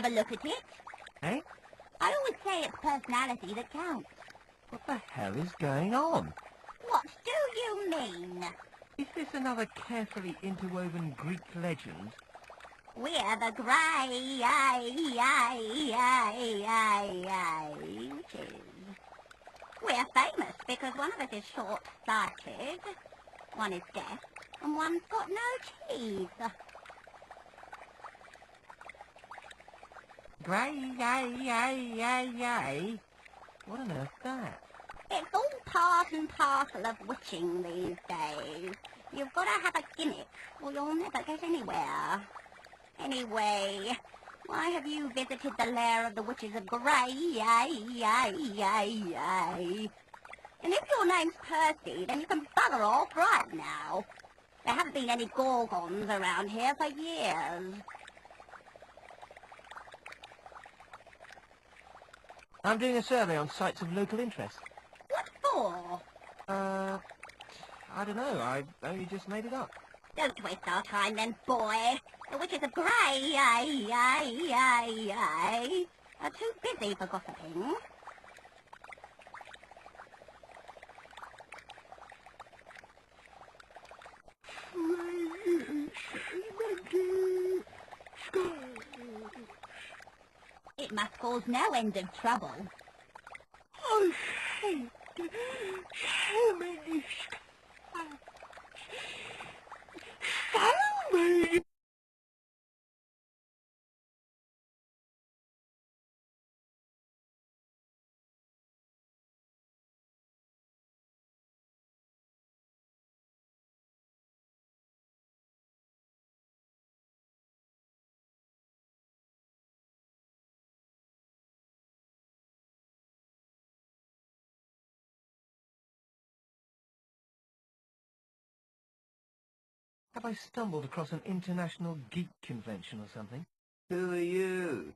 have a look at it. Eh? I always say it's personality that counts. What the hell is going on? What do you mean? Is this another carefully interwoven Greek legend? We're the witches. We're famous because one of us is short-sighted, one is deaf, and one's got no teeth. Grey. What on earth's that? It's all part and parcel of witching these days. You've got to have a gimmick, or you'll never get anywhere. Anyway, why have you visited the lair of the witches of Grey? And if your name's Percy, then you can bugger off right now. There haven't been any gorgons around here for years. I'm doing a survey on sites of local interest. What for? I don't know. I only just made it up. Don't waste our time then, boy. The witches of Grey are too busy for gossiping. It must cause no end of trouble. I hate so many so many. Have I stumbled across an international geek convention or something? Who are you?